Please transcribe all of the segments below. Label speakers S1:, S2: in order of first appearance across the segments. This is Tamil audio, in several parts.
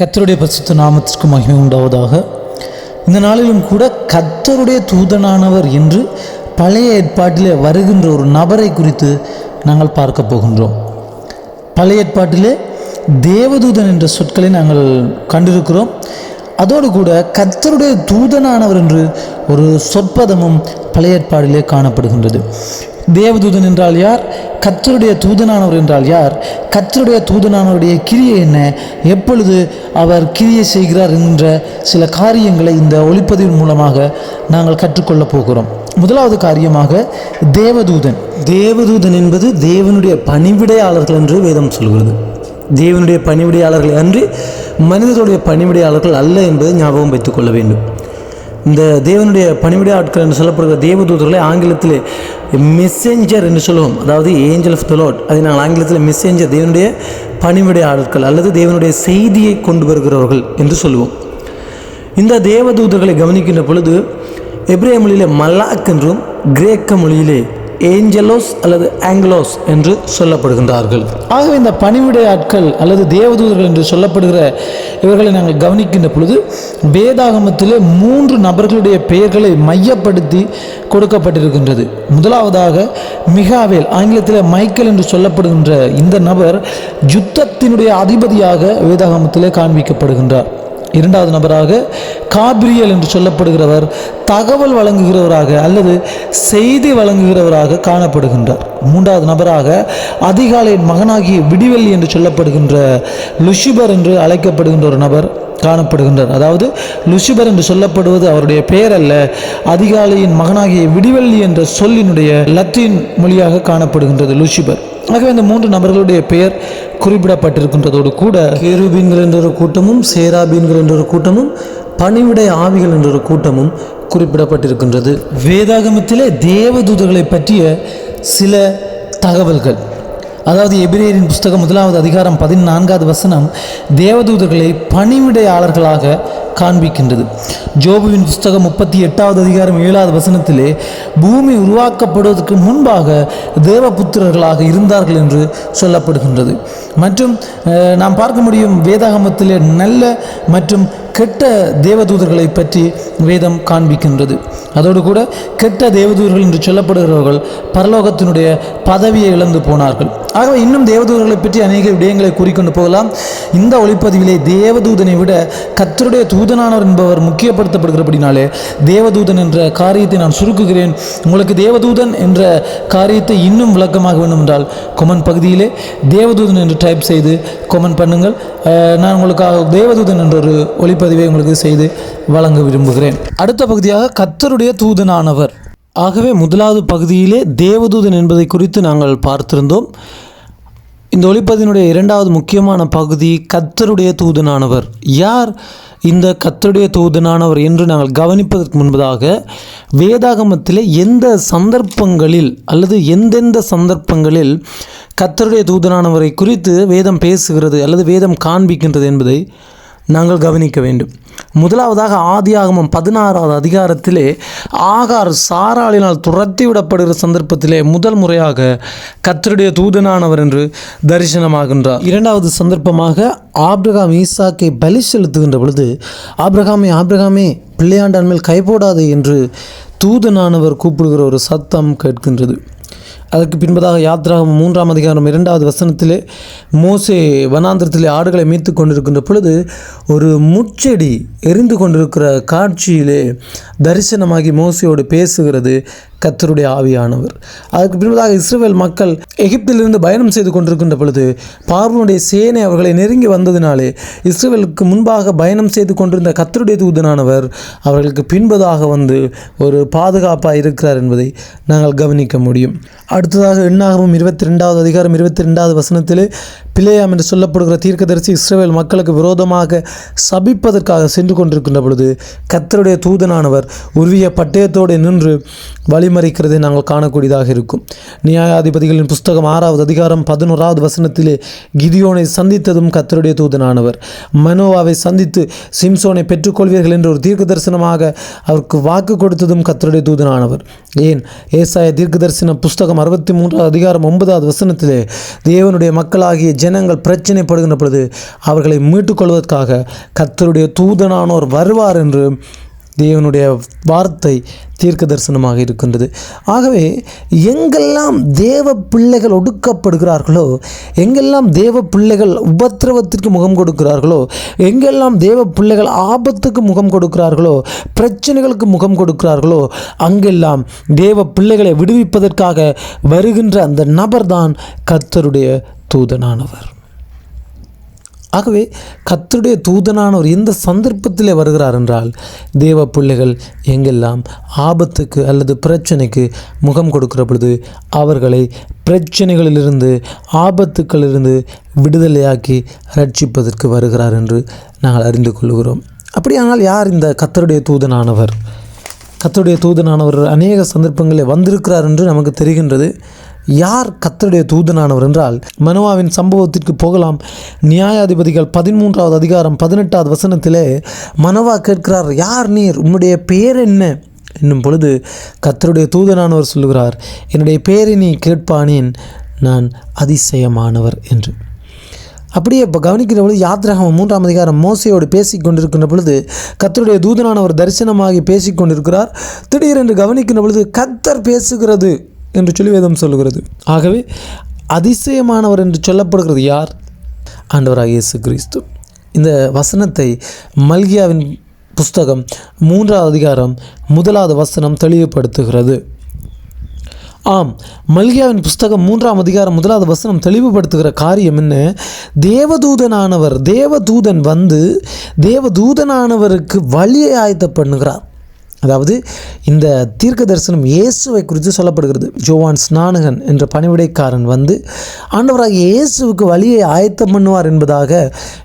S1: கர்த்தருடைய பரிசுத்த நாமத்திற்கு மகிமை உண்டாவதாக. இந்த நாளிலும் கூட கர்த்தருடைய தூதனானவர் என்று பழைய ஏற்பாட்டிலே வருகின்ற ஒரு நபரை குறித்து நாங்கள் பார்க்க போகின்றோம். பழைய ஏற்பாட்டிலே தேவதூதன் என்ற சொற்களை நாங்கள் கண்டிருக்கிறோம். அதோடு கூட கர்த்தருடைய தூதனானவர் என்று ஒரு சொற்பதமும் பழைய ஏற்பாடிலே காணப்படுகின்றது. தேவதூதன் என்றால் யார்? கர்த்தருடைய தூதனானவர் என்றால் யார்? கர்த்தருடைய தூதனானவருடைய கிரியை என்ன? எப்பொழுது அவர் கிரியை செய்கிறார் என்ற சில காரியங்களை இந்த ஒளிப்பதிவின் மூலமாக நாங்கள் கற்றுக்கொள்ளப் போகிறோம். முதலாவது காரியமாக தேவதூதன். தேவதூதன் என்பது தேவனுடைய பணிவிடையாளர்கள் என்று வேதம் சொல்கிறது. தேவனுடைய பணிவிடையாளர்கள் அன்றி மனிதர்களுடைய பணிவிடையாளர்கள் அல்ல என்பதை ஞாபகம் வைத்துக் கொள்ள வேண்டும். இந்த தேவனுடைய பணிவிடை ஆட்கள் என்று சொல்லப்படுகிற தேவதூதர்களை ஆங்கிலத்தில் மெசேஞ்சர் என்று சொல்லுவோம். அதாவது ஏஞ்சல் ஆஃப் த லார்ட். அதை நாங்கள் ஆங்கிலத்தில் மெசேஞ்சர், தேவனுடைய பணிவிடை ஆட்கள் அல்லது தேவனுடைய செய்தியை கொண்டு வருகிறவர்கள் என்று சொல்லுவோம். இந்த தேவதூதர்களை கவனிக்கின்ற பொழுது எபிரேய மொழியிலே மலாக் என்றும் கிரேக்க மொழியிலே ஏஞ்சலோஸ் அல்லது ஆங்கிலோஸ் என்று சொல்லப்படுகின்றார்கள். ஆகவே இந்த பணிவிடை ஆட்கள் அல்லது தேவதூதர்கள் என்று சொல்லப்படுகிற இவர்களை நாங்கள் கவனிக்கின்ற பொழுது வேதாகமத்திலே 3 நபர்களுடைய பெயர்களை மையப்படுத்தி கொடுக்கப்பட்டிருக்கின்றது. முதலாவதாக மிகாவேல், ஆங்கிலத்தில் மைக்கேல் என்று சொல்லப்படுகின்ற இந்த நபர் யுத்தத்தினுடைய அதிபதியாக வேதாகமத்திலே காண்பிக்கப்படுகின்றார். இரண்டாவது நபராக காபிரியல் என்று சொல்லப்படுகிறவர் தகவல் வழங்குகிறவராக அல்லது செய்தி வழங்குகிறவராக காணப்படுகின்றார். மூன்றாவது நபராக அதிகாலையின் மகனாகிய விடிவெள்ளி என்று சொல்லப்படுகின்ற லுசிபர் என்று அழைக்கப்படுகின்ற ஒரு நபர் காணப்படுகின்றார். அதாவது லுசிபர் என்று சொல்லப்படுவது அவருடைய பெயர் அல்ல, அதிகாலையின் மகனாகிய விடிவெள்ளி என்ற சொல்லினுடைய லத்தீன் மொழியாக காணப்படுகின்றது லுசிபர். ஆகவே இந்த 3 நபர்களுடைய பெயர் குறிப்பிடப்பட்டிருக்கின்றதோடு கூட கேருபீன்கள் என்ற ஒரு கூட்டமும் சேராபீன்கள் என்ற ஒரு கூட்டமும் பணிவிடை ஆவிகள் என்ற ஒரு கூட்டமும் குறிப்பிடப்பட்டிருக்கின்றது. வேதாகமத்திலே தேவதூதர்களை பற்றிய சில தகவல்கள், அதாவது எபிரேயரின் புஸ்தகம் 1வது அதிகாரம் 14வது வசனம் தேவதூதர்களை பணிவிடையாளர்களாக காண்பிக்கின்றது. ஜோபுவின் புஸ்தகம் 38வது அதிகாரம் 7வது வசனத்திலே பூமி உருவாக்கப்படுவதற்கு முன்பாக தேவபுத்திரர்களாக இருந்தார்கள் என்று சொல்லப்படுகின்றது. மற்றும் நாம் பார்க்க முடியும் வேதாகமத்திலே நல்ல மற்றும் கெட்ட தேவதூதர்களை பற்றி வேதம் காண்பிக்கின்றது. அதோடு கூட கெட்ட தேவதூதர்கள் என்று சொல்லப்படுகிறவர்கள் பரலோகத்தினுடைய பதவியை இழந்து போனார்கள். ஆகவே இன்னும் தேவதூதர்களை பற்றி அநேக விடயங்களை கூறிக்கொண்டு போகலாம். இந்த ஒளிப்பதிவிலே தேவதூதனை விட கர்த்தருடைய தூதனானவர் என்பவர் முக்கியப்படுத்தப்படுகிறபடினாலே தேவதூதன் என்ற காரியத்தை நான் சுருக்குகிறேன். உங்களுக்கு தேவதூதன் என்ற காரியத்தை இன்னும் விளக்கமாக வேண்டும் என்றால் கொமெண்ட் பகுதியிலே தேவதூதன் என்று டைப் செய்து கொமெண்ட் பண்ணுங்கள். நான் உங்களுக்காக தேவதூதன் என்ற ஒரு ஒளிப்பதிவை உங்களுக்கு செய்து வழங்க விரும்புகிறேன். அடுத்த பகுதியாக கர்த்தருடைய தூதனானவர். ஆகவே முதலாவது பகுதியிலே தேவதூதன் என்பதை குறித்து நாங்கள் பார்த்திருந்தோம். இந்த ஒளிப்பதினுடைய 2வது முக்கியமான பகுதி கர்த்தருடைய தூதனானவர். யார் இந்த கர்த்தருடைய தூதனானவர் என்று நாங்கள் கவனிப்பதற்கு முன்பதாக வேதாகமத்திலே எந்த சந்தர்ப்பங்களில் அல்லது எந்தெந்த சந்தர்ப்பங்களில் கர்த்தருடைய தூதனானவரை குறித்து வேதம் பேசுகிறது அல்லது வேதம் காண்பிக்கின்றது என்பதை நாங்கள் கவனிக்க வேண்டும். முதலாவதாக ஆதியாகமம் 16வது அதிகாரத்திலே ஆகார் சாராளினால் துரத்தி விடப்படுகிற சந்தர்ப்பத்திலே முதல் முறையாக கர்த்தருடைய தூதனானவர் என்று தரிசனமாகின்றார். 2வது சந்தர்ப்பமாக ஆபிரகாம் ஈசாக்கை பலி செலுத்துகின்ற பொழுது ஆபிரகாமே பிள்ளையாண்டான் மேல் கைபோடாதே என்று தூதனானவர் கூப்பிடுகிற ஒரு சத்தம் கேட்கின்றது. அதற்கு பின்பதாக யாத்ராகமம் 3ஆம் அதிகாரம் 2வது வசனத்திலே மோசே வனாந்திரத்திலே ஆடுகளை மீத்து கொண்டிருக்கின்ற பொழுது ஒரு முட்செடி எரிந்து கொண்டிருக்கிற காட்சியிலே தரிசனமாகி மோசையோடு பேசுகிறது கர்த்தருடைய ஆவியானவர். அதற்கு பின்பதாக இஸ்ரவேல் மக்கள் எகிப்திலிருந்து பயணம் செய்து கொண்டிருக்கின்ற பொழுது பார்வோனுடைய சேனை அவர்களை நெருங்கி வந்ததினாலே இஸ்ரவேலுக்கு முன்பாக பயணம் செய்து கொண்டிருந்த கர்த்தருடைய தூதனானவர் அவர்களுக்கு பின்பதாக வந்து ஒரு பாதுகாப்பாக இருக்கிறார் என்பதை நாங்கள் கவனிக்க முடியும். அடுத்ததாக எண்ணாகமம் 22வது அதிகாரம் 22வது வசனத்திலே பிலேயாம் என்று சொல்லப்படுகிற தீர்க்கதரிசி இஸ்ரவேல் மக்களுக்கு விரோதமாக சபிப்பதற்காக சென்று கொண்டிருக்கின்ற பொழுது கர்த்தருடைய தூதனானவர் உருவிய பட்டயத்தோடு நின்று வழி
S2: வழிமறிக்கிறதை நாங்கள் காணக்கூடியதாக இருக்கும். நியாயாதிபதிகளின் புஸ்தகம் 6வது அதிகாரம் 11வது வசனத்திலே கிதியோனை சந்தித்ததும் கர்த்தருடைய தூதனானவர், மனோவாவை சந்தித்து சிம்சோனை பெற்றுக்கொள்வீர்கள் என்று ஒரு தீர்க்க தரிசனமாக அவருக்கு வாக்கு கொடுத்ததும் கர்த்தருடைய தூதனானவர். ஏன் ஏசாயா தீர்க்க தரிசன புஸ்தகம் 63வது அதிகாரம் 9வது வசனத்திலே தேவனுடைய மக்களாகிய ஜனங்கள் பிரச்சனைப்படுகின்ற பொழுது அவர்களை மீட்டுக்கொள்வதற்காக கர்த்தருடைய தூதனானோர் வருவார் என்று தேவனுடைய வார்த்தை தீர்க்க தரிசனமாக இருக்கின்றது. ஆகவே எங்கெல்லாம் தேவ பிள்ளைகள் ஒடுக்கப்படுகிறார்களோ, எங்கெல்லாம் தேவ பிள்ளைகள் உபத்திரவத்திற்கு முகம் கொடுக்கிறார்களோ, எங்கெல்லாம் தேவ பிள்ளைகள் ஆபத்துக்கு முகம் கொடுக்கிறார்களோ, பிரச்சனைகளுக்கு முகம் கொடுக்கிறார்களோ, அங்கெல்லாம் தேவ பிள்ளைகளை விடுவிப்பதற்காக வருகின்ற அந்த நபர்தான் கர்த்தருடைய தூதனானவர். ஆகவே கர்த்தருடைய தூதனானவர் எந்த சந்தர்ப்பத்திலே வருகிறார் என்றால், தேவ பிள்ளைகள் எங்கெல்லாம் ஆபத்துக்கு அல்லது பிரச்சனைக்கு முகம் கொடுக்கிற பொழுது அவர்களை பிரச்சனைகளிலிருந்து ஆபத்துக்களிலிருந்து விடுதலையாக்கி ரட்சிப்பதற்கு வருகிறார் என்று நாங்கள் அறிந்து கொள்கிறோம். அப்படியானால் யார் இந்த கர்த்தருடைய தூதனானவர்? கர்த்தருடைய தூதனானவர் அநேக சந்தர்ப்பங்களில் வந்திருக்கிறார் என்று நமக்கு தெரிகின்றது. யார் கர்த்தருடைய தூதனானவர் என்றால், மனோவாவின் சம்பவத்திற்கு போகலாம். நியாயாதிபதிகள் 13வது அதிகாரம் 18வது வசனத்திலே மனோவா கேட்கிறார், யார் நீர், உன்னுடைய பெயர் என்ன என்னும் பொழுது கர்த்தருடைய தூதனானவர் சொல்லுகிறார், என்னுடைய பெயரை நீ கேட்பானேன், நான் அதிசயமானவர் என்று. அப்படியே இப்போ கவனிக்கிற பொழுது யாத்ராகமம் 3ஆம் அதிகாரம் மோசையோடு பேசி கொண்டிருக்கின்ற பொழுது கர்த்தருடைய தூதனானவர் தரிசனமாகி பேசி கொண்டிருக்கிறார். திடீரென்று கவனிக்கின்ற பொழுது கர்த்தர் பேசுகிறது என்று சொல்லி வேதம் சொல்லுகிறது. ஆகவே அதிசயமானவர் என்று சொல்லப்படுகிறது யார்? ஆண்டவராகிய இயேசு கிறிஸ்து. இந்த வசனத்தை மல்கியாவின் புஸ்தகம் 3வது அதிகாரம் 1வது வசனம் தெளிவுபடுத்துகிறது. ஆம், மல்கியாவின் புஸ்தகம் 3ஆம் அதிகாரம் 1வது வசனம் தெளிவுபடுத்துகிற காரியம் என்ன? தேவதூதன் வந்து தேவதூதனானவருக்கு வழியை ஆயத்த பண்ணுகிறார். அதாவது இந்த தீர்க்க தரிசனம் இயேசுவை குறித்து சொல்லப்படுகிறது. யோவான் ஸ்நானகன் என்ற பணிவிடைக்காரன் வந்து ஆண்டவராகிய இயேசுவுக்கு வழியை ஆயத்தம் பண்ணுவார் என்பதாக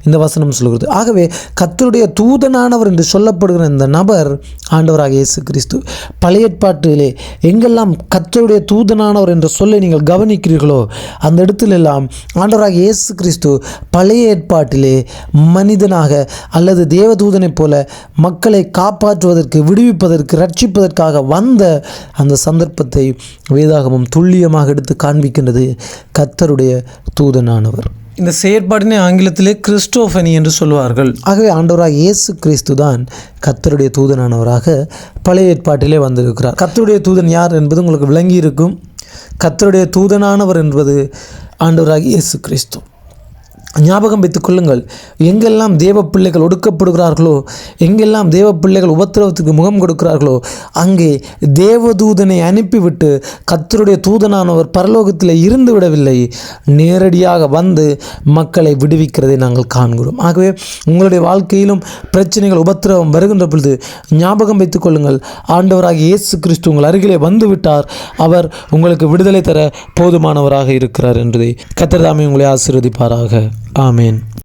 S2: இந்த வசனம் சொல்கிறது. ஆகவே கர்த்தருடைய தூதனானவர் என்று சொல்லப்படுகிற இந்த நபர் ஆண்டவராகிய இயேசு கிறிஸ்து. பழைய ஏற்பாட்டிலே எங்கெல்லாம் கர்த்தருடைய தூதனானவர் என்ற சொல்லை நீங்கள் கவனிக்கிறீர்களோ அந்த இடத்திலெல்லாம் ஆண்டவராகிய இயேசு கிறிஸ்து பழைய ஏற்பாட்டிலே மனிதனாக அல்லது தேவதூதனைப் போல மக்களை காப்பாற்றுவதற்கு, விடுவிப்பதற்கு, ரட்சிப்பதற்காக வந்த அந்த சந்தர்ப்பத்தை வேதாகமம் துல்லியமாக எடுத்து காண்பிக்கின்றது. கர்த்தருடைய தூதனானவர். இந்த செயற்பாட்டினை ஆங்கிலத்திலே கிறிஸ்டோபனி என்று சொல்வார்கள். ஆகவே ஆண்டவராக இயேசு கிறிஸ்து தான் கர்த்தருடைய தூதனானவராக பழைய ஏற்பாட்டிலே வந்திருக்கிறார். கர்த்தருடைய தூதன் யார் என்பது உங்களுக்கு விளங்கி இருக்கும். கர்த்தருடைய தூதனானவர் என்பது ஆண்டவராக இயேசு கிறிஸ்து. ஞாபகம் வைத்துக் கொள்ளுங்கள், எங்கெல்லாம் தேவ பிள்ளைகள் ஒடுக்கப்படுகிறார்களோ, எங்கெல்லாம் தேவ பிள்ளைகள் உபத்திரவத்துக்கு முகம் கொடுக்கிறார்களோ, அங்கே தேவதூதனை அனுப்பிவிட்டு கர்த்தருடைய தூதனானவர் பரலோகத்தில் இருந்து விடவில்லை, நேரடியாக வந்து மக்களை விடுவிக்கிறதை நாங்கள் காண்கிறோம். ஆகவே உங்களுடைய வாழ்க்கையிலும் பிரச்சனைகள், உபத்திரவம் வருகின்ற பொழுது ஞாபகம் வைத்துக் கொள்ளுங்கள், ஆண்டவராகிய இயேசு கிறிஸ்து உங்கள் அருகிலே வந்து விட்டார். அவர் உங்களுக்கு விடுதலை தர போதுமானவராக இருக்கிறார் என்பதை கர்த்தர் தாமே உங்களை ஆசீர்வதிப்பாராக. ஆமேன்.